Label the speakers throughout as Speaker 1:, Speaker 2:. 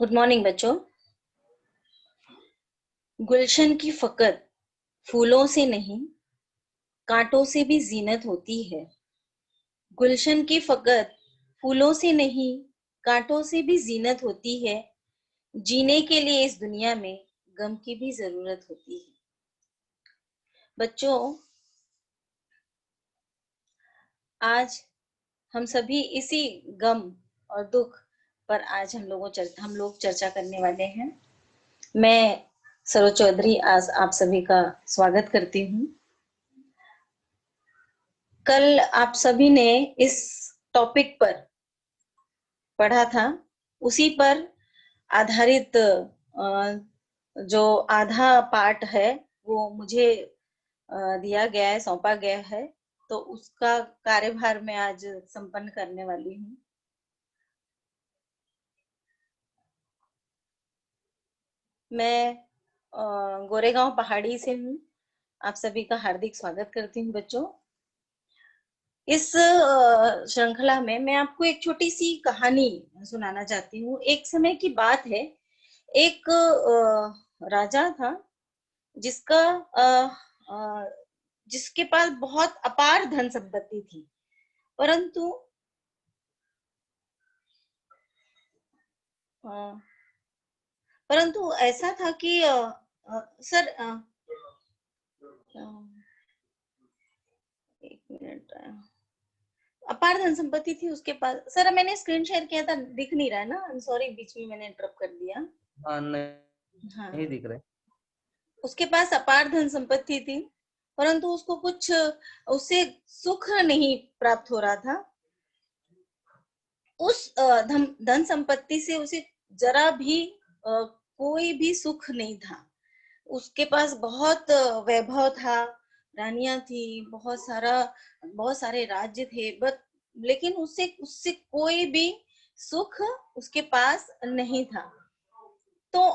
Speaker 1: Good morning बच्चों। गुलशन की फकत फूलों से नहीं, कांटों से भी जीनत होती है। गुलशन की फकत फूलों से नहीं, कांटों से भी जीनत होती है। जीने के लिए इस दुनिया में गम की भी जरूरत होती है। बच्चों, आज हम सभी इसी गम और दुख पर आज हम लोग चर्चा करने वाले हैं। मैं सरोज चौधरी आज आप सभी का स्वागत करती हूँ। कल आप सभी ने इस टॉपिक पर पढ़ा था, उसी पर आधारित जो आधा पार्ट है वो मुझे दिया गया है, सौंपा गया है, तो उसका कार्यभार मैं आज संपन्न करने वाली हूँ। मैं गोरेगांव पहाड़ी से हूँ। आप सभी का हार्दिक स्वागत करती हूँ बच्चों। इस श्रृंखला में मैं आपको एक छोटी सी कहानी सुनाना चाहती हूँ। एक समय की बात है, एक राजा था जिसका जिसके पास बहुत अपार धन संपत्ति थी, परंतु परंतु ऐसा था कि सर एक मिनट, अपार धन संपत्ति थी उसके पास। सर मैंने स्क्रीन शेयर किया था, दिख नहीं रहा है ना? सॉरी, बीच में मैंने इंटरप्ट कर दिया।
Speaker 2: हाँ, नहीं
Speaker 1: हाँ,
Speaker 2: दिख रहे।
Speaker 1: उसके पास अपार धन संपत्ति थी, परंतु उसको कुछ उससे सुख नहीं प्राप्त हो रहा था। उस धन संपत्ति से उसे जरा भी कोई भी सुख नहीं था। उसके पास बहुत वैभव था, रानियां थी, बहुत सारे राज्य थे, बट लेकिन उससे उससे कोई भी सुख उसके पास नहीं था। तो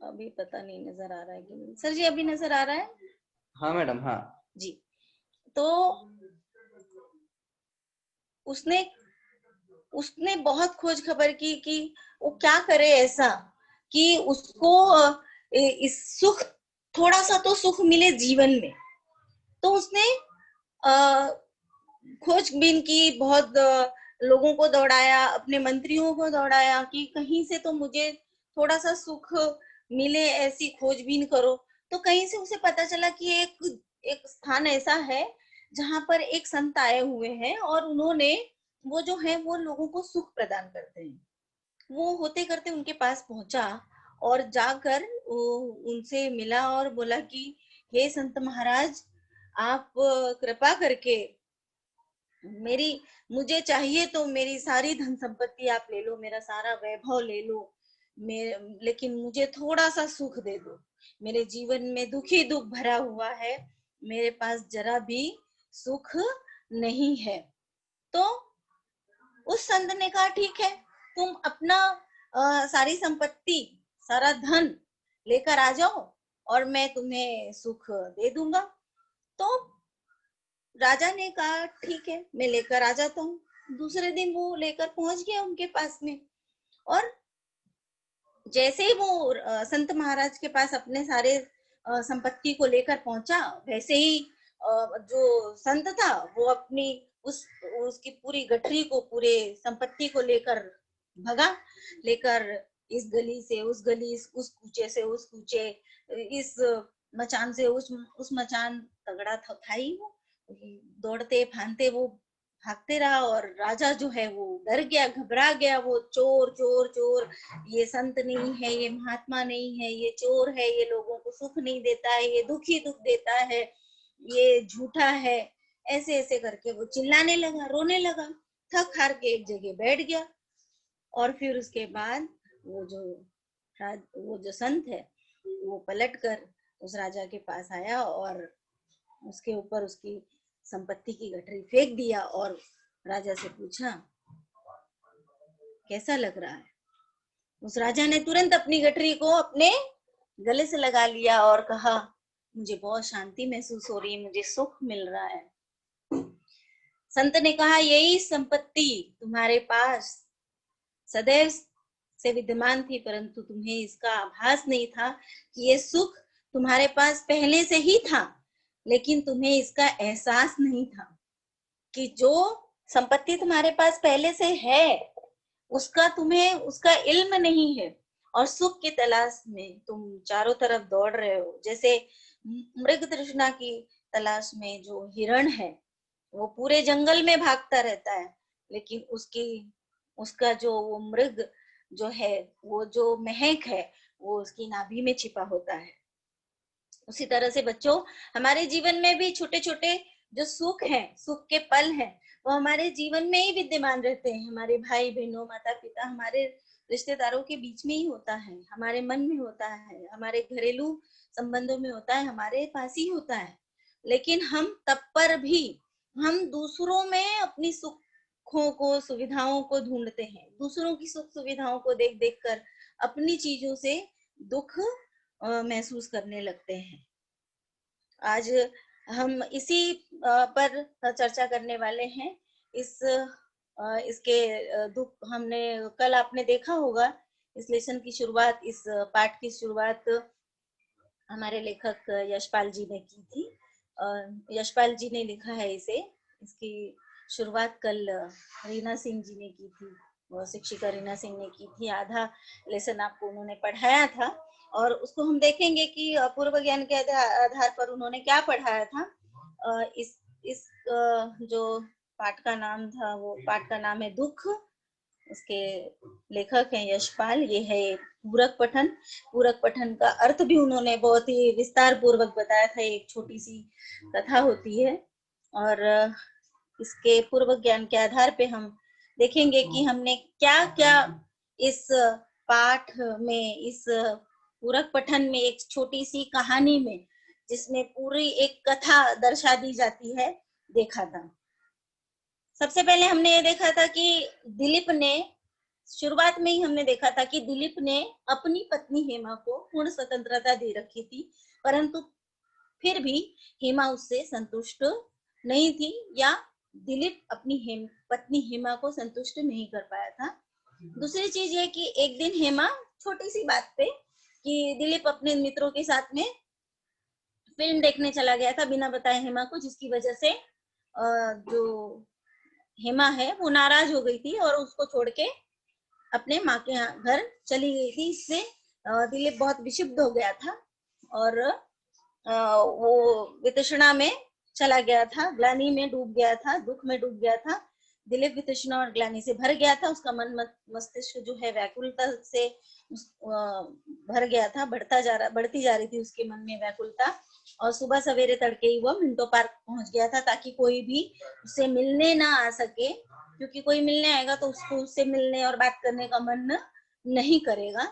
Speaker 1: अभी पता नहीं नजर आ रहा है कि नहीं। सर जी, अभी नजर आ रहा है?
Speaker 2: हाँ मैडम, हाँ।
Speaker 1: जी। तो उसने उसने बहुत खोज खबर की कि वो क्या करे ऐसा कि उसको इस सुख, थोड़ा सा तो सुख मिले जीवन में। तो उसने खोजबीन की, बहुत लोगों को दौड़ाया, अपने मंत्रियों को दौड़ाया कि कहीं से तो मुझे थोड़ा सा सुख मिले, ऐसी खोजबीन करो। तो कहीं से उसे पता चला कि एक एक स्थान ऐसा है जहां पर एक संत आए हुए हैं और उन्होंने, वो जो है वो लोगों को सुख प्रदान करते हैं। वो होते करते उनके पास पहुंचा और जाकर उनसे मिला और बोला कि हे संत महाराज, आप कृपा करके मेरी, मुझे चाहिए तो मेरी सारी धन संपत्ति आप ले लो, मेरा सारा वैभव ले लो, लेकिन मुझे थोड़ा सा सुख दे दो। मेरे जीवन में दुख ही दुख भरा हुआ है, मेरे पास जरा भी सुख नहीं है। तो उस संत ने कहा ठीक है, तुम अपना सारी संपत्ति, सारा धन लेकर आ जाओ और मैं तुम्हें सुख दे दूंगा। तो राजा ने कहा ठीक है, मैं लेकर आ जाता हूँ। दूसरे दिन वो लेकर पहुंच गया उनके पास में, और जैसे ही वो संत महाराज के पास अपने सारे संपत्ति को लेकर पहुंचा, वैसे ही जो संत था वो अपनी उस उसकी पूरी गठरी को, पूरे संपत्ति को लेकर भगा, लेकर इस गली से उस गली, उस कूचे से उस कूचे, इस मचान से उस मचान, तगड़ा था ही वो। दौड़ते फांते वो भागते रहा, और राजा जो है वो डर गया, घबरा गया। वो चोर चोर चोर, ये संत नहीं है, ये महात्मा नहीं है, ये चोर है, ये लोगों को सुख नहीं देता है, ये दुख ही दुख देता है, ये झूठा है। ऐसे ऐसे करके वो चिल्लाने लगा, रोने लगा, थक हार के एक जगह बैठ गया। और फिर उसके बाद वो जो संत है वो पलट कर उस राजा के पास आया और उसके ऊपर उसकी संपत्ति की गठरी फेंक दिया, और राजा से पूछा कैसा लग रहा है। उस राजा ने तुरंत अपनी गठरी को अपने गले से लगा लिया और कहा, मुझे बहुत शांति महसूस हो रही है, मुझे सुख मिल रहा है। संत ने कहा, यही संपत्ति तुम्हारे पास सदैव से विद्यमान थी, परंतु तुम्हें इसका आभास नहीं था कि ये सुख तुम्हारे पास पहले से ही था, लेकिन तुम्हें इसका एहसास नहीं था कि जो संपत्ति तुम्हारे पास पहले से है उसका तुम्हें उसका इल्म नहीं है, और सुख की तलाश में तुम चारों तरफ दौड़ रहे हो। जैसे मृग तृष्णा की तलाश में जो हिरण है वो पूरे जंगल में भागता रहता है, लेकिन उसका जो वो मृग जो है, वो जो महक है वो उसकी नाभि में छिपा होता है। उसी तरह से बच्चों, हमारे जीवन में भी छोटे छोटे जो सुख हैं, सुख के पल हैं, वो हमारे जीवन में ही विद्यमान रहते हैं। हमारे भाई बहनों, माता पिता, हमारे रिश्तेदारों के बीच में ही होता है, हमारे मन में होता है, हमारे घरेलू संबंधों में होता है, हमारे पास ही होता है। लेकिन हम तब पर भी हम दूसरों में अपनी सुखों को, सुविधाओं को ढूंढते हैं, दूसरों की सुख सुविधाओं को देख देख कर अपनी चीजों से दुख महसूस करने लगते हैं। आज हम इसी पर चर्चा करने वाले हैं। इसके दुख हमने कल आपने देखा होगा, इस लेसन की शुरुआत, इस पाठ की शुरुआत हमारे लेखक यशपाल जी ने की थी। यशपाल जी ने लिखा है इसे, इसकी शुरुआत कल रीना सिंह जी ने की थी, वो शिक्षिका रीना सिंह ने की थी। आधा लेसन आपको उन्होंने पढ़ाया था और उसको हम देखेंगे कि पूर्व ज्ञान के आधार पर उन्होंने क्या पढ़ाया था। इस जो पाठ का नाम था, वो पाठ का नाम है दुख। इसके लेखक हैं यशपाल। ये है पूरक पठन। पूरक पठन का अर्थ भी उन्होंने बहुत ही विस्तार पूर्वक बताया था। एक छोटी सी कथा होती है और इसके पूर्व ज्ञान के आधार पे हम देखेंगे कि हमने क्या क्या इस पाठ में, इस पूरक पठन में, एक छोटी सी कहानी में, जिसमें पूरी एक कथा दर्शा दी जाती है, देखा था। सबसे पहले हमने ये देखा था कि दिलीप ने, शुरुआत में ही हमने देखा था कि दिलीप ने अपनी पत्नी हेमा को पूर्ण स्वतंत्रता दे रखी थी, परंतु फिर भी हेमा उससे संतुष्ट नहीं थी, या दिलीप अपनी पत्नी हेमा को संतुष्ट नहीं कर पाया था। दूसरी चीज ये कि एक दिन हेमा, छोटी सी बात पे, कि दिलीप अपने मित्रों के साथ में फिल्म देखने चला गया था बिना बताए हेमा को, जिसकी वजह से जो हेमा है वो नाराज हो गई थी और उसको छोड़ के अपने माँ के घर चली गई थी। इससे दिलीप बहुत विक्षिप्त हो गया था और वो वितृष्णा में चला गया था, ग्लानि में डूब गया था, दुख में डूब गया था। दिलीप वितृष्णा और ग्लानि से भर गया था। उसका मन मस्तिष्क जो है व्याकुलता से भर गया था, बढ़ती जा रही थी उसके मन में व्याकुलता। और सुबह सवेरे तड़के ही वह मिंटो पार्क पहुंच गया था, ताकि कोई भी उससे मिलने ना आ सके, क्योंकि कोई मिलने आएगा तो उसको उससे मिलने और बात करने का मन नहीं करेगा।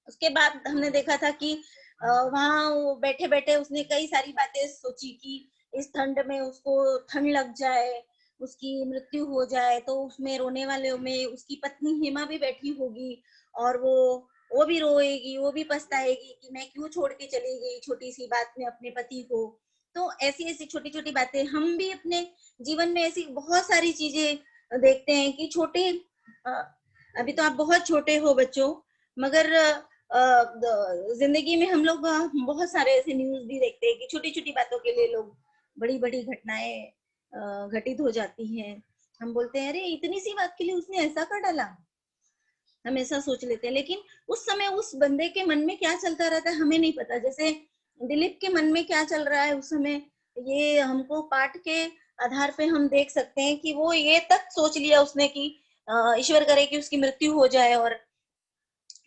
Speaker 1: उसके बाद हमने देखा था कि वहां बैठे बैठे उसने कई सारी बातें सोची कि इस ठंड में उसको ठंड लग जाए, उसकी मृत्यु हो जाए, तो उसमें रोने वाले में उसकी पत्नी हेमा भी बैठी होगी और वो भी रोएगी, वो भी पछताएगी कि मैं क्यों छोड़ के चली गई छोटी सी बात में अपने पति को। तो ऐसी ऐसी छोटी छोटी बातें, हम भी अपने जीवन में ऐसी बहुत सारी चीजें देखते हैं कि छोटे, अभी तो आप बहुत छोटे हो बच्चों, मगर जिंदगी में हम लोग बहुत सारे ऐसे न्यूज भी देखते हैं कि छोटी छोटी बातों के लिए लोग बड़ी बड़ी घटनाएं घटित हो जाती हैं। हम बोलते हैं अरे इतनी सी बात के लिए उसने ऐसा कर डाला, हम ऐसा सोच लेते हैं। लेकिन उस समय उस बंदे के मन में क्या चलता रहता है हमें नहीं पता। जैसे दिलीप के मन में क्या चल रहा है उस समय, ये हमको पाठ के आधार पे हम देख सकते हैं कि वो ये तक सोच लिया उसने कि ईश्वर करे कि उसकी मृत्यु हो जाए और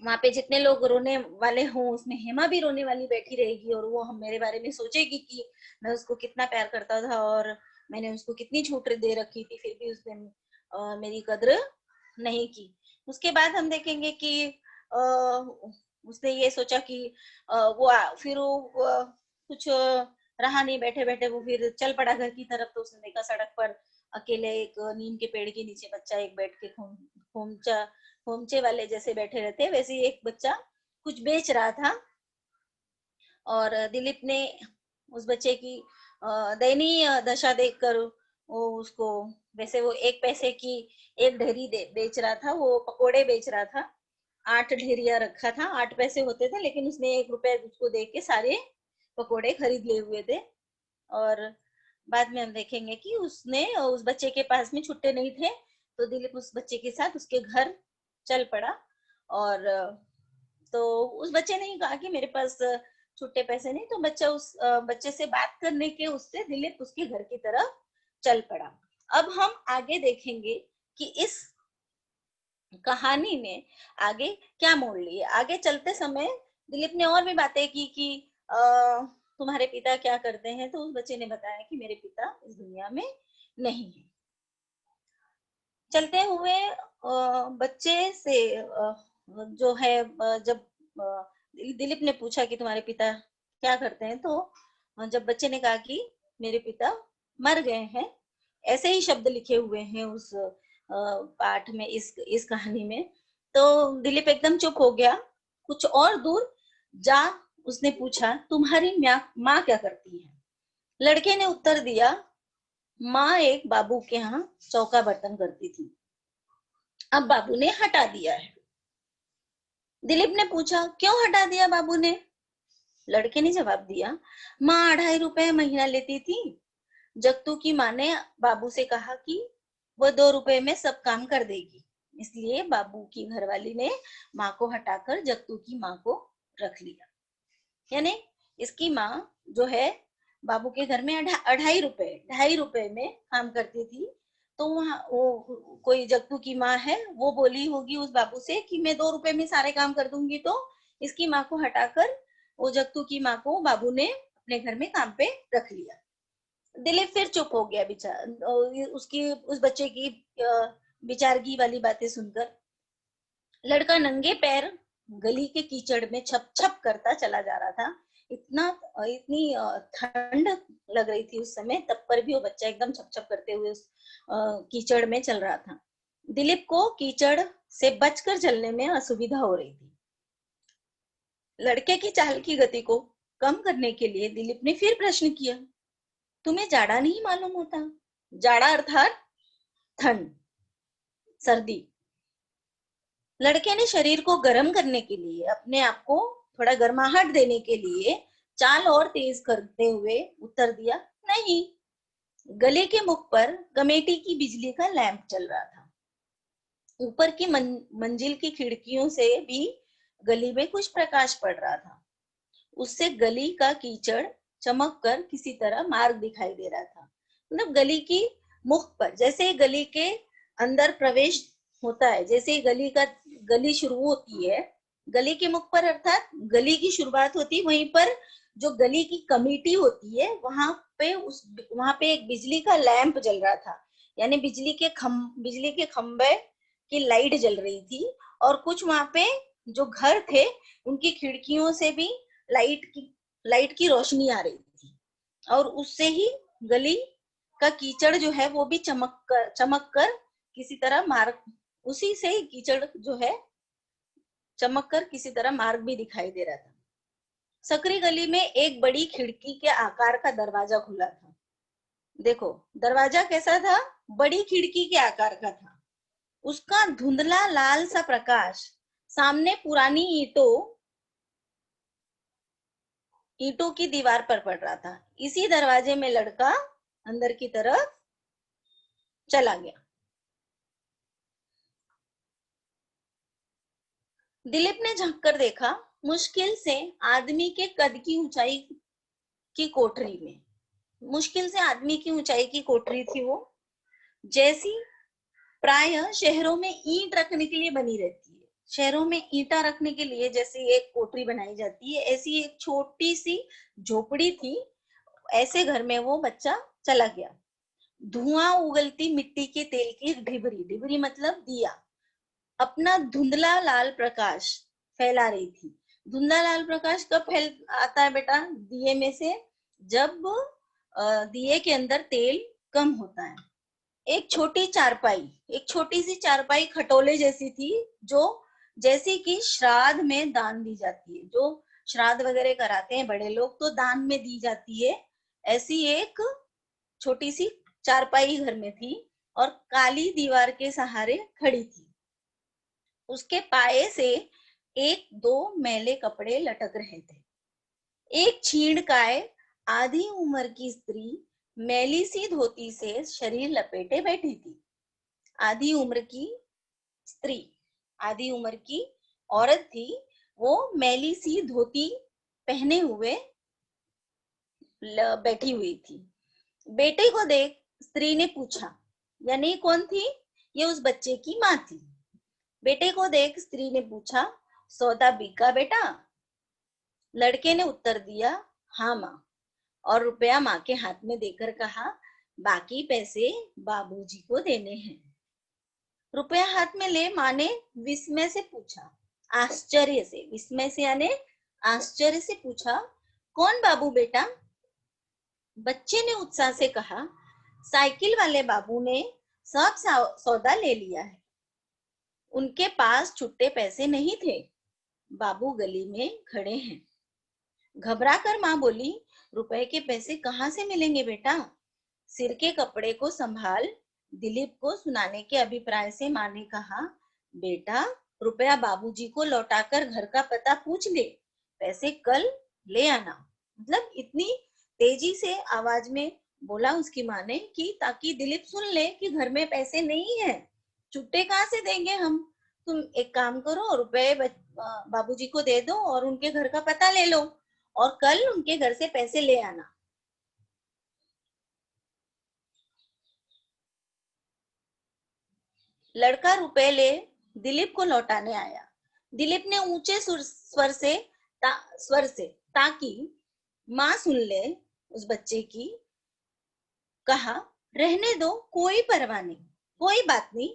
Speaker 1: वहां पे जितने लोग रोने वाले हों उसमें हेमा भी रोने वाली बैठी रहेगी, और वो हम मेरे बारे में सोचेगी कि मैं उसको कितना प्यार करता था और मैंने उसको कितनी छूट दे रखी थी, फिर भी उसने मेरी कद्र नहीं की। उसके बाद हम देखेंगे कि उसने ये सोचा कि फिर वो कुछ रहा नहीं, बैठे बैठे वो फिर चल पड़ा घर की तरफ। तो उसने देखा सड़क पर अकेले एक नीम के पेड़ के नीचे बच्चा एक बैठ के खोमचे वाले जैसे बैठे रहते, वैसे एक बच्चा कुछ बेच रहा था। और दिलीप ने उस बच्चे की दयनीय दशा देखकर वो उसको, वैसे वो 1 पैसे की एक ढेरी बेच रहा था, वो पकोड़े बेच रहा था। 8 ढेरिया रखा था, 8 पैसे होते थे, लेकिन उसने 1 रुपया उसको दे के सारे पकोड़े खरीद लिए हुए थे। और बाद में हम देखेंगे कि उसने, उस बच्चे के पास में छुट्टे नहीं थे, तो दिलीप उस बच्चे के साथ उसके घर चल पड़ा। और तो उस बच्चे ने ही कहा कि मेरे पास छुट्टे पैसे नहीं, तो बच्चा उस बच्चे से बात करने के उससे दिलीप उसके घर की तरफ चल पड़ा। अब हम आगे देखेंगे कि इस कहानी ने आगे क्या मोड़ लिए। आगे चलते समय दिलीप ने और भी बातें की कि तुम्हारे पिता क्या करते हैं, तो उस बच्चे ने बताया कि मेरे पिता इस दुनिया में नहीं है। चलते हुए बच्चे से जो है, जब दिलीप ने पूछा कि तुम्हारे पिता क्या करते हैं, तो जब बच्चे ने कहा कि मेरे पिता मर गए हैं, ऐसे ही शब्द लिखे हुए हैं उस पाठ में, इस कहानी में, तो दिलीप एकदम चुप हो गया। कुछ और दूर जा उसने पूछा, तुम्हारी माँ क्या करती है? लड़के ने उत्तर दिया, माँ एक बाबू के यहाँ चौका बर्तन करती थी, अब बाबू ने हटा दिया है। दिलीप ने पूछा, क्यों हटा दिया बाबू ने? लड़के ने जवाब दिया, माँ 2.5 रुपए महीना लेती थी। जगतू की माँ ने बाबू से कहा कि वह 2 रुपए में सब काम कर देगी, इसलिए बाबू की घरवाली ने माँ को हटाकर जगतू की माँ को रख लिया। यानी इसकी माँ जो है बाबू के घर में 2.5 रुपए में काम करती थी। तो वहाँ वो कोई जगतू की माँ है, वो बोली होगी उस बाबू से कि मैं 2 रुपए में सारे काम कर दूंगी, तो इसकी माँ को हटाकर वो जगतू की माँ को बाबू ने अपने घर में काम पे रख लिया। दिलीप फिर चुप हो गया बेचारा, उसकी उस बच्चे की बेचारगी वाली बातें सुनकर। लड़का नंगे पैर गली के कीचड़ में छप छप करता चला जा रहा था। इतना इतनी ठंड लग रही थी उस समय, तब पर भी वो बच्चा एकदम छप छप करते हुए उस कीचड़ में चल रहा था। दिलीप को कीचड़ से बचकर चलने में असुविधा हो रही थी। लड़के की चाल की गति को कम करने के लिए दिलीप ने फिर प्रश्न किया, तुम्हें जाड़ा नहीं मालूम होता? जाड़ा अर्थात ठंड, सर्दी। लड़के ने शरीर को गर्म करने के लिए, अपने आप को थोड़ा गर्माहट देने के लिए चाल और तेज करते हुए उत्तर दिया, नहीं। गले के मुख पर कमेटी की बिजली का लैंप चल रहा था। ऊपर की मंजिल की खिड़कियों से भी गली में कुछ प्रकाश पड़ रहा था। उससे गली का कीचड़ चमक कर किसी तरह मार्ग दिखाई दे रहा था। मतलब गली की मुख पर, जैसे गली के अंदर प्रवेश होता है, जैसे गली शुरू होती है, गली के मुख पर अर्थात गली की शुरुआत होती है, वहीं पर जो गली की कमेटी होती है वहां पे एक बिजली का लैंप जल रहा था। यानी बिजली के खंबे की लाइट जल रही थी। और कुछ वहां पे जो घर थे उनकी खिड़कियों से भी लाइट की रोशनी आ रही थी। और उससे ही गली का कीचड़ जो है वो भी चमक कर किसी तरह मार्ग, उसी से ही कीचड़ जो है चमक कर किसी तरह मार्ग भी दिखाई दे रहा था। सकरी गली में एक बड़ी खिड़की के आकार का दरवाजा खुला था। देखो दरवाजा कैसा था? बड़ी खिड़की के आकार का था। उसका धुंधला लाल सा प्रकाश सामने पुरानी ईंटों की दीवार पर पड़ रहा था। इसी दरवाजे में लड़का अंदर की तरफ चला गया। दिलीप ने झांक कर देखा, मुश्किल से आदमी के कद की ऊंचाई की कोठरी में, मुश्किल से आदमी की ऊंचाई की कोठरी थी वो, जैसी प्राय शहरों में ईंट रखने के लिए बनी रहती है। शहरों में ईंटा रखने के लिए जैसे एक कोठरी बनाई जाती है, ऐसी एक छोटी सी झोपड़ी थी। ऐसे घर में वो बच्चा चला गया। धुआं उगलती मिट्टी के तेल की ढिबरी, ढिबरी मतलब दिया, अपना धुंधला लाल प्रकाश फैला रही थी। धुंधला लाल प्रकाश कब फैल आता है बेटा? दिए में से, जब दिए के अंदर तेल कम होता है। एक छोटी चारपाई, एक छोटी सी चारपाई खटोले जैसी थी, जो जैसे कि श्राद्ध में दान दी जाती है, जो श्राद्ध वगैरह कराते हैं बड़े लोग तो दान में दी जाती है, ऐसी एक छोटी सी चारपाई घर में थी और काली दीवार के सहारे खड़ी थी। उसके पाए से एक दो मैले कपड़े लटक रहे थे। एक छीणकाय आधी उम्र की स्त्री मैली सी धोती से शरीर लपेटे बैठी थी। आधी उम्र की स्त्री, आधी उम्र की औरत थी, वो मैली सी धोती पहने हुए बैठी हुई थी। बेटे को देख स्त्री ने पूछा, यानी कौन थी? ये उस बच्चे की माँ थी। बेटे को देख स्त्री ने पूछा, सौदा बिका बेटा? लड़के ने उत्तर दिया, हाँ माँ, और रुपया माँ के हाथ में देकर कहा, बाकी पैसे बाबूजी को देने हैं। रुपया हाथ में ले माँ ने विस्मय से पूछा, आश्चर्य से, विस्मय से यानी आश्चर्य से पूछा, कौन बाबू बेटा? बच्चे ने उत्साह से कहा, साइकिल वाले बाबू ने सब सौदा ले लिया है। उनके पास छुट्टे पैसे नहीं थे। बाबू गली में खड़े हैं। घबरा कर माँ बोली, रुपए के पैसे कहाँ से मिलेंगे बेटा? सिर के कपड़े को संभाल दिलीप को सुनाने के अभिप्राय से माँ ने कहा, बेटा रुपया बाबूजी को लौटाकर घर का पता पूछ ले, पैसे कल ले आना। मतलब इतनी तेजी से आवाज में बोला उसकी माँ ने कि ताकि दिलीप सुन ले कि घर में पैसे नहीं है, छुट्टे कहाँ से देंगे हम। तुम एक काम करो, रुपए बाबूजी को दे दो और उनके घर का पता ले लो और कल उनके घर से पैसे ले आना। लड़का रुपए ले दिलीप को लौटाने आया। दिलीप ने ऊंचे स्वर से ताकि माँ सुन ले उस बच्चे की कहा, रहने दो, कोई परवाह नहीं, कोई बात नहीं,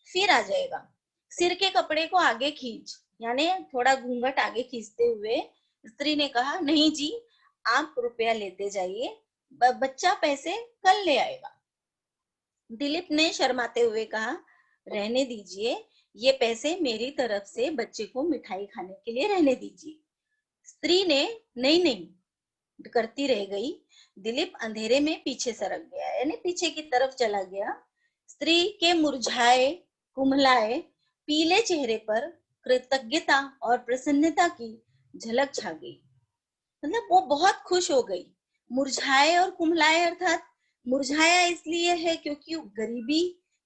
Speaker 1: फिर आ जाएगा। सिर के कपड़े को आगे खींच, यानी थोड़ा घूंघट आगे खींचते हुए स्त्री ने कहा, नहीं जी, आप रुपया लेते जाइए, बच्चा पैसे कल ले आएगा। दिलीप ने शर्माते हुए कहा, रहने दीजिए, ये पैसे मेरी तरफ से बच्चे को मिठाई खाने के लिए रहने दीजिए। स्त्री ने नहीं नहीं करती रह गई। दिलीप अंधेरे में पीछे सरक गया, यानी पीछे की तरफ चला गया। स्त्री के मुरझाए कुम्हलाए पीले चेहरे पर कृतज्ञता और प्रसन्नता की झलक छा गई। मतलब वो बहुत खुश हो गई। मुरझाए और कुम्हलाए अर्थात मुरझाया इसलिए है क्योंकि गरीबी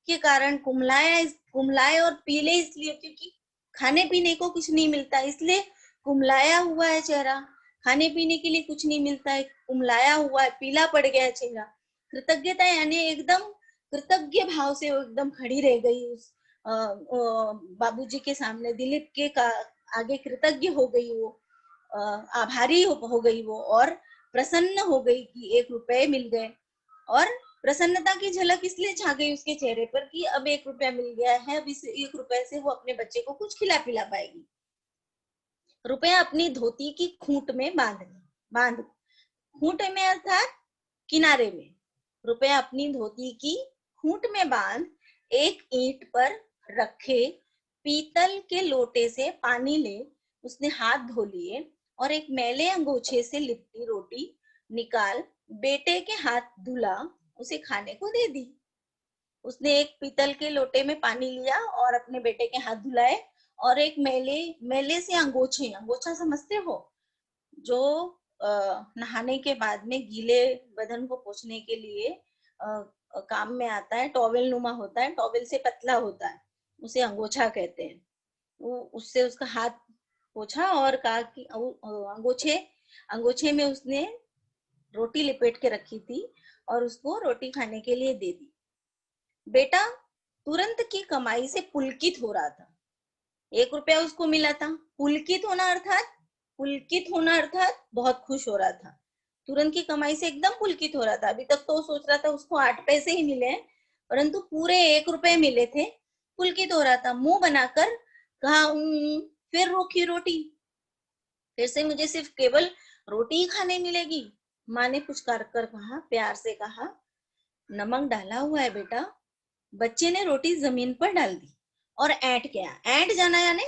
Speaker 1: के कारण, कुम्हलाए और पीले इसलिए क्योंकि खाने पीने को कुछ नहीं मिलता, इसलिए कुम्हलाया हुआ है चेहरा। खाने पीने के लिए कुछ नहीं मिलता है, कुम्हलाया हुआ है, पीला पड़ गया है चेहरा। कृतज्ञता यानी एकदम कृतज्ञ भाव से वो एकदम खड़ी रह गई उस बाबूजी के सामने, दिलीप के आगे कृतज्ञ हो गई वो, आभारी हो गई वो, और प्रसन्न हो गई कि 1 रुपए मिल गए। और प्रसन्नता की झलक इसलिए छा गई उसके चेहरे पर कि अब 1 रुपया मिल गया है, अब इस 1 रुपए से वो अपने बच्चे को कुछ खिला पिला पाएगी। रुपया अपनी धोती की खूंट में बांध खूंट में अर्थात किनारे में, रुपया अपनी धोती की खूंट में बांध एक ईंट पर रखे पीतल के लोटे से पानी ले, उसने हाथ धो लिए और एक मैले अंगोछे से लिपटी रोटी निकाल बेटे के हाथ धुला उसे खाने को दे दी। उसने एक पीतल के लोटे में पानी लिया और अपने बेटे के हाथ धुलाए और एक मेले से अंगोछा समझते हो, जो नहाने के बाद में गीले बदन को पोंछने के लिए काम में आता है, टॉवेल नुमा होता है, टॉवेल से पतला होता है, उसे अंगोछा कहते हैं। वो उससे उसका हाथ पोछा और कहा कि अंगोछे में उसने रोटी लिपेट के रखी थी और उसको रोटी खाने के लिए दे दी। बेटा तुरंत की कमाई से पुलकित हो रहा था। 1 रुपया उसको मिला था। पुलकित होना अर्थात बहुत खुश हो रहा था। तुरंत की कमाई से एकदम पुलकित हो रहा था। अभी तक तो वो सोच रहा था उसको 8 पैसे ही मिले हैं, परंतु पूरे 1 रुपए मिले थे। पुलकित हो रहा था, मुंह बनाकर कहा, फिर रूखी रोटी, फिर से मुझे सिर्फ केवल रोटी ही खाने मिलेगी। माँ ने पुचकार कर कहा, प्यार से कहा, नमक डाला हुआ है बेटा। बच्चे ने रोटी जमीन पर डाल दी और ऐंठ जाना यानी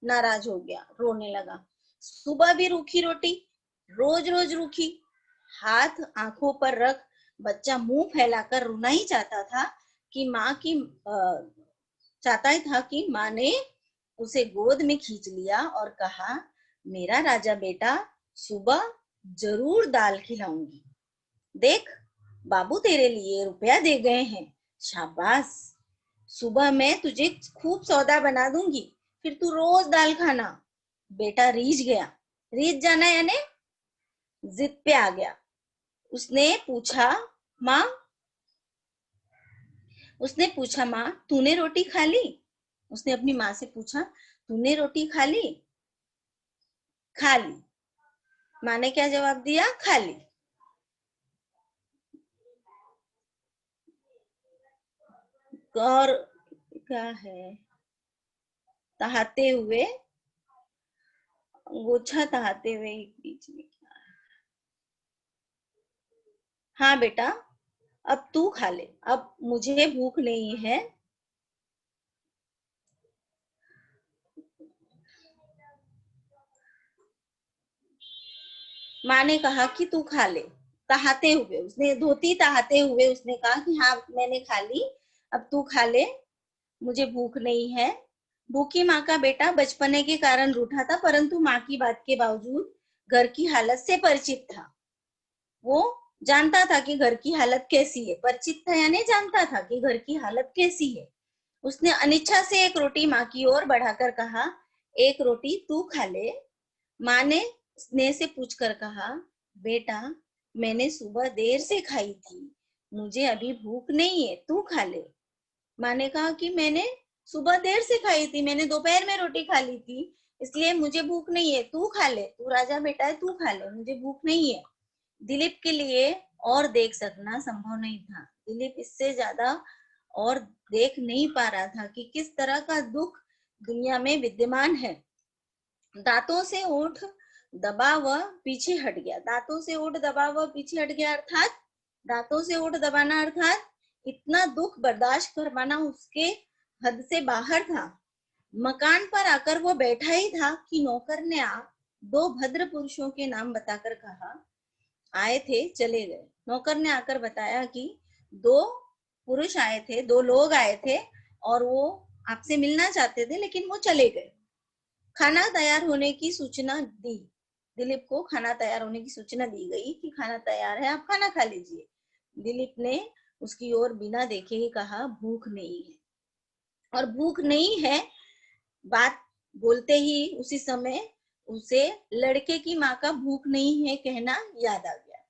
Speaker 1: नाराज हो गया, रोने लगा। सुबह भी रूखी रोटी, रोज रोज रूखी। हाथ आंखों पर रख बच्चा मुंह फैलाकर रोना ही चाहता था कि माँ की चाहता ही था कि माँ ने उसे गोद में खींच लिया और कहा, मेरा राजा बेटा, सुबह जरूर दाल खिलाऊंगी। देख, बाबू तेरे लिए रुपया दे गए हैं। शाबाश, सुबह मैं तुझे खूब सौदा बना दूंगी, फिर तू रोज दाल खाना। बेटा रीझ गया। रीझ जाना यानी जिद पे आ गया। उसने पूछा, माँ उसने पूछा माँ, तूने रोटी खा ली? उसने अपनी माँ से पूछा, तूने रोटी खा ली? खा ली। माँ ने क्या जवाब दिया? खा ली। और क्या है, तहाते हुए, गोछा तहाते हुए एक बीच में क्या है? हाँ बेटा, अब तू खा ले, अब मुझे भूख नहीं है। माँ ने कहा कि तू खा ले। तहाते हुए, उसने धोती तहाते हुए उसने कहा कि हाँ मैंने खा ली, अब तू खा ले, मुझे भूख नहीं है। भूखी माँ का बेटा बचपने के कारण रूठा था, परंतु माँ की बात के बावजूद घर की हालत से परिचित था। वो जानता था कि घर की हालत कैसी है। परिचित था यानी जानता था कि घर की हालत कैसी है। उसने अनिच्छा से एक रोटी माँ की ओर बढ़ाकर कहा, एक रोटी तू खा ले। माँ ने स्नेह से पूछकर कहा, बेटा मैंने सुबह देर से खाई थी, मुझे अभी भूख नहीं है, तू खा ले। माँ ने कहा कि मैंने सुबह देर से खाई थी, मैंने दोपहर में रोटी खा ली थी, इसलिए मुझे भूख नहीं है, तू खा ले, तू राजा बेटा है, तू खा ले, मुझे भूख नहीं है। दिलीप के लिए और देख सकना संभव नहीं था। दिलीप इससे ज्यादा और देख नहीं पा रहा था कि किस तरह का दुख दुनिया में विद्यमान है। दांतों से ओठ दबा व पीछे हट गया। दांतों से ओठ दबा व पीछे हट गया अर्थात दांतों से ओठ दबाना अर्थात इतना दुख बर्दाश्त कर पाना उसके हद से बाहर था। मकान पर आकर वो बैठा ही था कि नौकर ने दो भद्र पुरुषों के नाम बताकर कहा, आए थे चले गए। नौकर ने आकर बताया कि दो पुरुष आए थे, दो लोग आए थे और वो आपसे मिलना चाहते थे, लेकिन वो चले गए। खाना तैयार होने की सूचना दी। दिलीप को खाना तैयार होने की सूचना दी गई कि खाना तैयार है, आप खाना खा लीजिए। दिलीप ने उसकी ओर बिना देखे ही कहा, भूख नहीं है। और भूख नहीं है बात बोलते ही उसी समय उसे लड़के की माँ का भूख नहीं है कहना याद आ गया।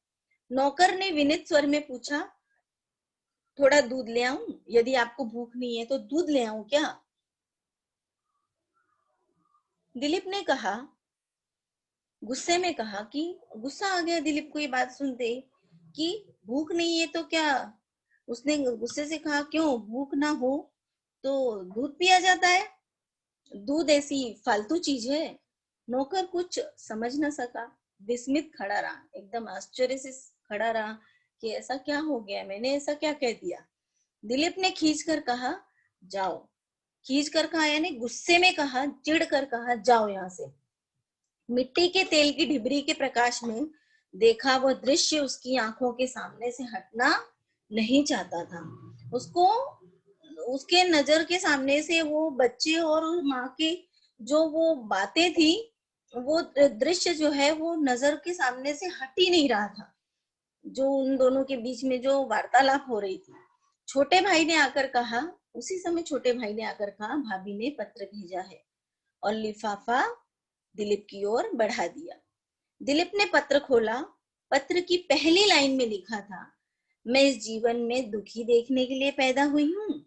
Speaker 1: नौकर ने विनीत स्वर में पूछा, थोड़ा दूध ले आऊं? यदि आपको भूख नहीं है तो दूध ले आऊं क्या? दिलीप ने कहा, गुस्से में कहा कि गुस्सा आ गया दिलीप को ये बात सुनते कि भूख नहीं है तो क्या। उसने गुस्से से कहा, क्यों, भूख ना हो तो दूध पिया जाता है, दूध ऐसी फालतू चीज है। नौकर कुछ समझ न सका, विस्मित खड़ा रहा, एकदम आश्चर्य से खड़ा रहा कि ऐसा क्या हो गया, मैंने ऐसा क्या कह दिया। दिलीप ने खींच कर कहा, जाओ। खींच कर कहा यानी गुस्से में कहा, चिढ़ कर कहा, जाओ यहाँ से। मिट्टी के तेल की ढिबरी के प्रकाश में देखा वह दृश्य उसकी आंखों के सामने से हटना नहीं चाहता था। उसको उसके नजर के सामने से वो बच्चे और माँ की जो वो बातें थी, वो दृश्य जो है वो नजर के सामने से हट ही नहीं रहा था, जो उन दोनों के बीच में जो वार्तालाप हो रही थी। छोटे भाई ने आकर कहा, उसी समय छोटे भाई ने आकर कहा, भाभी ने पत्र भेजा है, और लिफाफा दिलीप की ओर बढ़ा दिया। दिलीप ने पत्र खोला। पत्र की पहली लाइन में लिखा था, मैं इस जीवन में दुखी देखने के लिए पैदा हुई हूँ।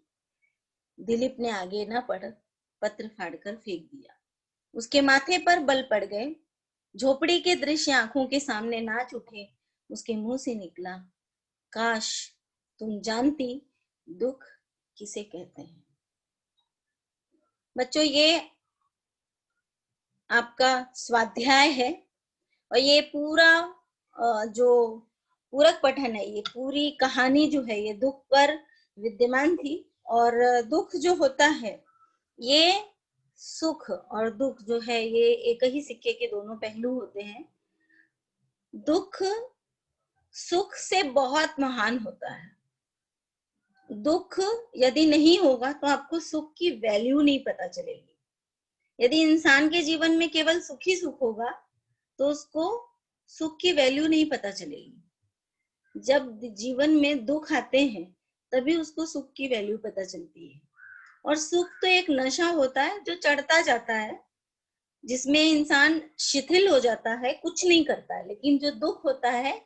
Speaker 1: दिलीप ने आगे न पढ़ पत्र फाड़कर फेंक दिया। उसके माथे पर बल पड़ गए। झोपड़ी के दृश्य आंखों के सामने नाच उठे। उसके मुंह से निकला, काश तुम जानती दुख किसे कहते हैं। बच्चों, ये आपका स्वाध्याय है और ये पूरा जो पूरक पठन है, ये पूरी कहानी जो है ये दुख पर विद्यमान थी। और दुख जो होता है, ये सुख और दुख जो है ये एक ही सिक्के के दोनों पहलू होते हैं। दुख सुख से बहुत महान होता है। दुख यदि नहीं होगा तो आपको सुख की वैल्यू नहीं पता चलेगी। यदि इंसान के जीवन में केवल सुख ही सुख होगा तो उसको सुख की वैल्यू नहीं पता चलेगी। जब जीवन में दुख आते हैं तभी उसको सुख की वैल्यू पता चलती है। और सुख तो एक नशा होता है जो चढ़ता जाता है, जिसमें इंसान शिथिल हो जाता है, कुछ नहीं करता है। लेकिन जो दुख होता है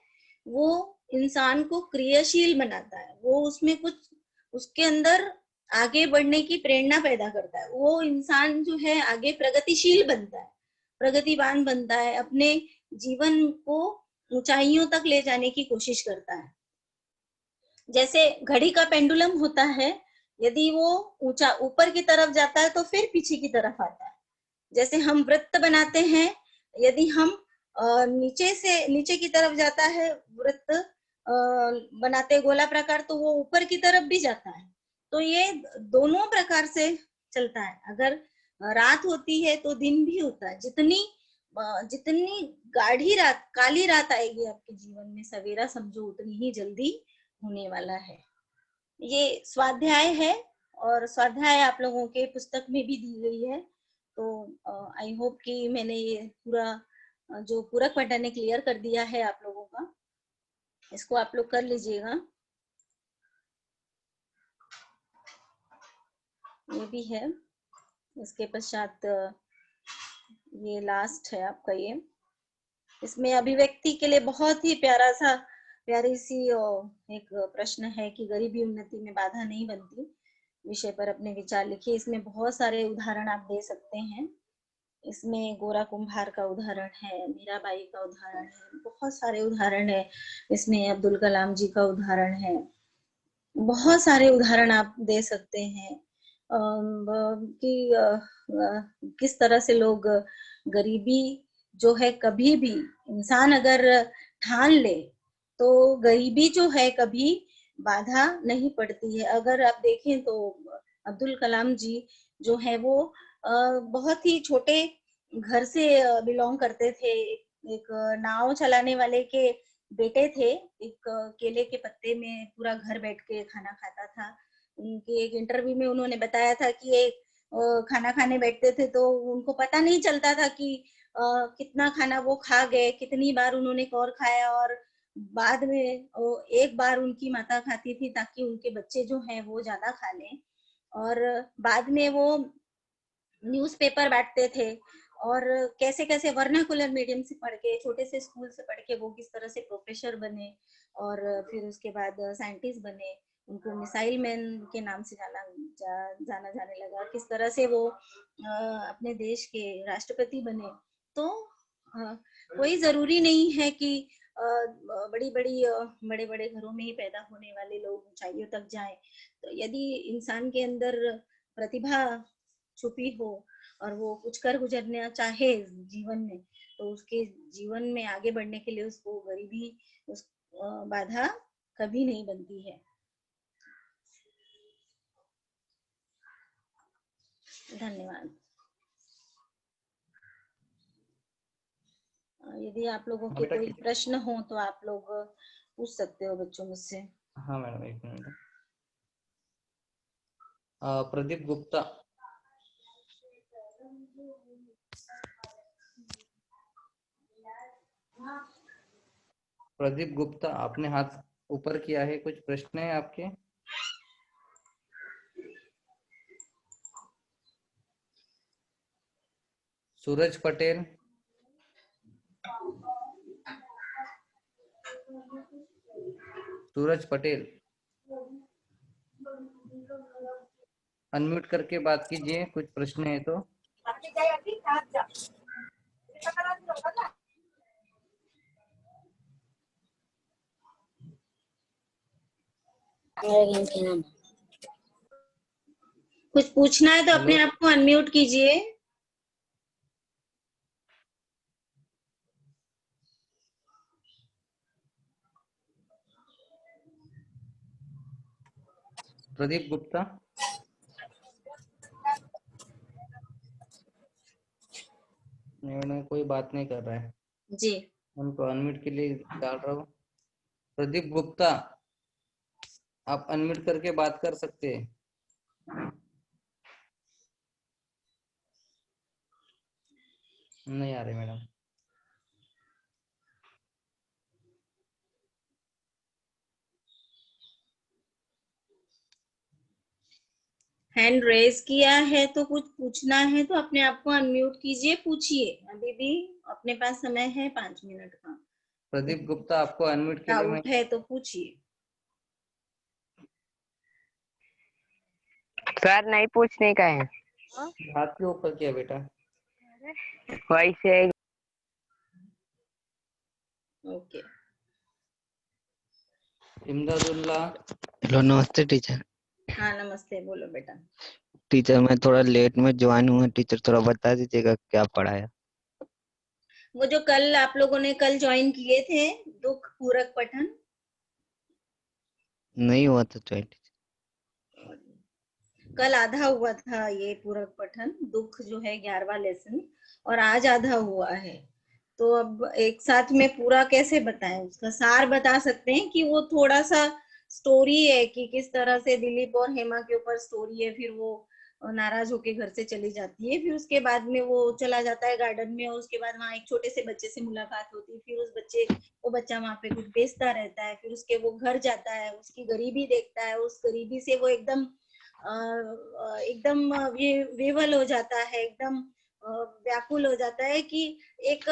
Speaker 1: वो इंसान को क्रियाशील बनाता है, वो उसमें कुछ उसके अंदर आगे बढ़ने की प्रेरणा पैदा करता है। वो इंसान जो है आगे प्रगतिशील बनता है, प्रगतिवान बनता है, अपने जीवन को ऊंचाइयों तक ले जाने की कोशिश करता है। जैसे घड़ी का पेंडुलम होता है, यदि वो ऊंचा ऊपर की तरफ जाता है तो फिर पीछे की तरफ आता है। जैसे हम वृत्त बनाते हैं, यदि हम नीचे से नीचे की तरफ जाता है वृत्त बनाते गोला प्रकार, तो वो ऊपर की तरफ भी जाता है। तो ये दोनों प्रकार से चलता है। अगर रात होती है तो दिन भी होता है। जितनी गाढ़ी रात, काली रात आएगी आपके जीवन में, सवेरा समझो उतनी ही जल्दी होने वाला है। ये स्वाध्याय है और स्वाध्याय आप लोगों के पुस्तक में भी दी गई है। तो आई होप कि मैंने ये पूरा जो पूरक पठन है क्लियर कर दिया है आप लोगों का। इसको आप लोग कर लीजिएगा। ये भी है। इसके पश्चात ये लास्ट है आपका ये। इसमें अभिव्यक्ति के लिए बहुत ही प्यारी सी एक प्रश्न है कि गरीबी उन्नति में बाधा नहीं बनती विषय पर अपने विचार लिखिए। इसमें बहुत सारे उदाहरण आप दे सकते हैं। इसमें गोरा कुम्हार का उदाहरण है, मीराबाई का उदाहरण है, बहुत सारे उदाहरण है। इसमें अब्दुल कलाम जी का उदाहरण है। बहुत सारे उदाहरण आप दे सकते हैं कि किस तरह से लोग गरीबी जो है, कभी भी इंसान अगर ठान ले तो गरीबी जो है कभी बाधा नहीं पड़ती है। अगर आप देखें तो अब्दुल कलाम जी जो है वो बहुत ही छोटे घर से बिलोंग करते थे। एक नाव चलाने वाले के बेटे थे। एक केले के पत्ते में पूरा घर बैठ के खाना खाता था। उनके एक इंटरव्यू में उन्होंने बताया था कि एक खाना खाने बैठते थे तो उनको पता नहीं चलता था कि कितना खाना वो खा गए, कितनी बार उन्होंने और खाया। और बाद में एक बार उनकी माता खाती थी ताकि उनके बच्चे जो हैं वो ज्यादा खा लें। और बाद में वो न्यूज़पेपर बांटते थे। और कैसे कैसे वर्नाकुलर मीडियम से पढ़ के, छोटे से स्कूल से पढ़ के वो किस तरह से प्रोफेसर बने और फिर उसके बाद साइंटिस्ट बने। उनको मिसाइल मैन के नाम से जाना जाने लगा। किस तरह से वो अपने देश के राष्ट्रपति बने। तो कोई जरूरी नहीं है कि बड़े बड़े घरों में ही पैदा होने वाले लोग ऊंचाइयों तक जाएं। तो यदि इंसान के अंदर प्रतिभा छुपी हो और वो कुछ कर गुजरना चाहे जीवन में, तो उसके जीवन में आगे बढ़ने के लिए उसको गरीबी बाधा कभी नहीं बनती है। धन्यवाद। यदि आप लोगों के
Speaker 2: बेटा
Speaker 1: कोई प्रश्न हो तो आप लोग पूछ सकते हो बच्चों मुझसे।
Speaker 2: हाँ मैडम, एक मिनट। प्रदीप गुप्ता। प्रदीप गुप्ता, आपने हाथ ऊपर किया है, कुछ प्रश्न है आपके? सूरज पटेल। सूरज पटेल, अनम्यूट करके बात कीजिए, कुछ प्रश्न है तो।
Speaker 1: कुछ पूछना है तो
Speaker 2: हेलो।
Speaker 1: अपने आप को अनम्यूट कीजिए।
Speaker 2: प्रदीप गुप्ता। नहीं, कोई बात नहीं कर रहा है।
Speaker 1: जी,
Speaker 2: उनको अनम्यूट के लिए डाल रहा हूँ। प्रदीप गुप्ता, आप अनम्यूट करके बात कर सकते हैं। नहीं आ रही मैडम।
Speaker 1: हैंड रेज किया है तो कुछ पूछना है तो अपने आप को अनम्यूट कीजिए, पूछिए। अभी भी अपने पास समय है 5 मिनट का।
Speaker 2: प्रदीप गुप्ता, आपको अनम्यूट के लिए मैं
Speaker 1: डाउट है तो पूछिए।
Speaker 3: सर नहीं पूछने का है।
Speaker 2: हाथ के ऊपर किया बेटा।
Speaker 3: वैसे
Speaker 1: ओके।
Speaker 2: इमदादुल्ला।
Speaker 4: हेलो, नमस्ते टीचर।
Speaker 1: हाँ नमस्ते, बोलो बेटा।
Speaker 4: टीचर मैं थोड़ा लेट में ज्वाइन हुआ, टीचर थोड़ा बता दीजिएगा क्या पढ़ाया।
Speaker 1: वो जो कल आप लोगों ने कल ज्वाइन किए थे, दुख पूरक पठन,
Speaker 4: नहीं हुआ था ज्वाइन।
Speaker 1: कल आधा हुआ था ये पूरक पठन, दुख जो है 11वां लेसन, और आज आधा हुआ है। तो अब एक साथ में पूरा कैसे बताएं, उसका सार बता सकते हैं कि वो थोड़ा सा स्टोरी है कि किस तरह से दिलीप और हेमा के ऊपर स्टोरी है, फिर वो नाराज होके घर से चली जाती है, फिर उसके बाद में वो चला जाता है गार्डन में, और उसके बाद वहाँ एक छोटे से बच्चे से मुलाकात होती है, फिर वो बच्चा वहाँ पे कुछ बेचता रहता है, फिर उसके वो घर जाता है, उसकी गरीबी देखता है, उस गरीबी से वो एकदम विवल हो जाता है, एकदम व्याकुल हो जाता है कि एक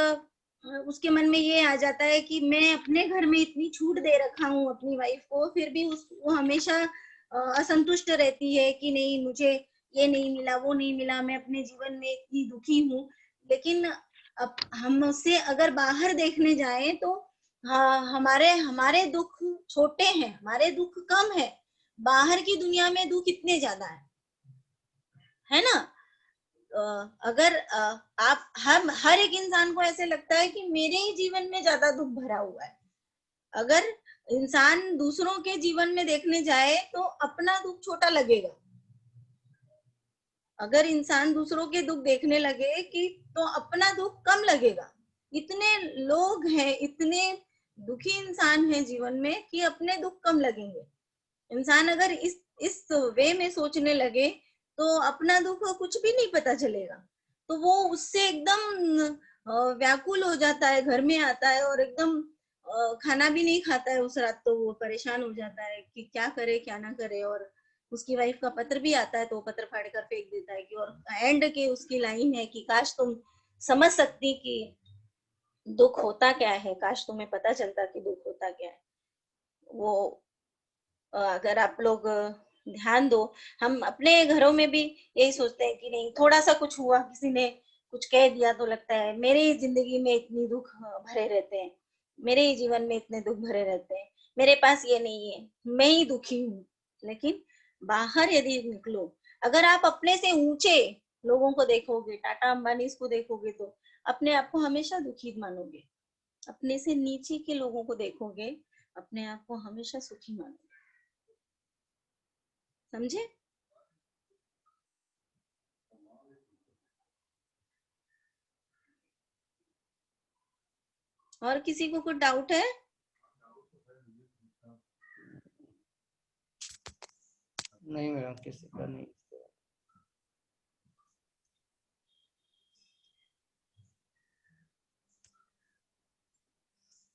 Speaker 1: उसके मन में ये आ जाता है कि मैं अपने घर में इतनी छूट दे रखा हूँ अपनी वाइफ को, फिर भी वो हमेशा असंतुष्ट रहती है कि नहीं, मुझे ये नहीं मिला, वो नहीं मिला, मैं अपने जीवन में इतनी दुखी हूँ। लेकिन अब हम उससे अगर बाहर देखने जाएं तो हमारे हमारे दुख छोटे हैं, हमारे दुख कम है, बाहर की दुनिया में दुख इतने ज्यादा है ना। अगर आप हम हर एक इंसान को ऐसे लगता है कि मेरे ही जीवन में ज्यादा दुख भरा हुआ है। अगर इंसान दूसरों के जीवन में देखने जाए तो अपना दुख छोटा लगेगा। अगर इंसान दूसरों के दुख देखने लगे कि तो अपना दुख कम लगेगा। इतने लोग हैं, इतने दुखी इंसान हैं जीवन में कि अपने दुख कम लगेंगे। इंसान अगर इस वे में सोचने लगे तो अपना दुख कुछ भी नहीं पता चलेगा। तो वो उससे एकदम व्याकुल हो जाता है, घर में आता है और एकदम खाना भी नहीं खाता है उस रात। तो वो परेशान हो जाता है कि क्या करे क्या ना करे, और उसकी वाइफ का पत्र भी आता है तो वो पत्र फाड़ कर फेंक देता है कि, और एंड के उसकी लाइन है कि काश तुम समझ सकती कि दुख होता क्या है, काश तुम्हें पता चलता कि दुख होता क्या है। वो अगर आप लोग ध्यान दो, हम अपने घरों में भी यही सोचते हैं कि नहीं, थोड़ा सा कुछ हुआ, किसी ने कुछ कह दिया तो लगता है मेरे ही जिंदगी में इतनी दुख भरे रहते हैं, मेरे ही जीवन में इतने दुख भरे रहते हैं, मेरे पास ये नहीं है, मैं ही दुखी हूँ। लेकिन बाहर यदि निकलो, अगर आप अपने से ऊंचे लोगों को देखोगे, टाटा अंबानी को देखोगे, तो अपने आप को हमेशा दुखी मानोगे। अपने से नीचे के लोगों को देखोगे, अपने आप को हमेशा सुखी मानोगे। समझे? और किसी को कुछ डाउट है?
Speaker 2: नहीं मैडम, किसी का नहीं।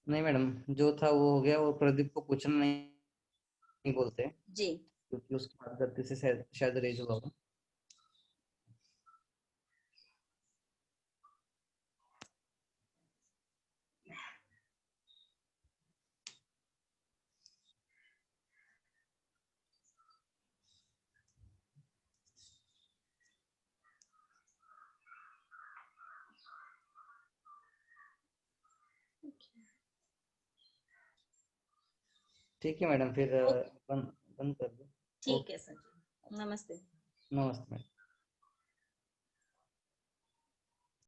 Speaker 2: नहीं मैडम, जो था वो हो गया। वो प्रदीप को पूछना नहीं बोलते
Speaker 1: जी।
Speaker 2: क्योंकि उसके बाद गलती से शायद रेज हुआ होगा। ठीक है मैडम, फिर बंद बंद कर दो।
Speaker 1: ठीक
Speaker 2: ओके,
Speaker 1: है सर। नमस्ते।
Speaker 2: नमस्ते मैडम।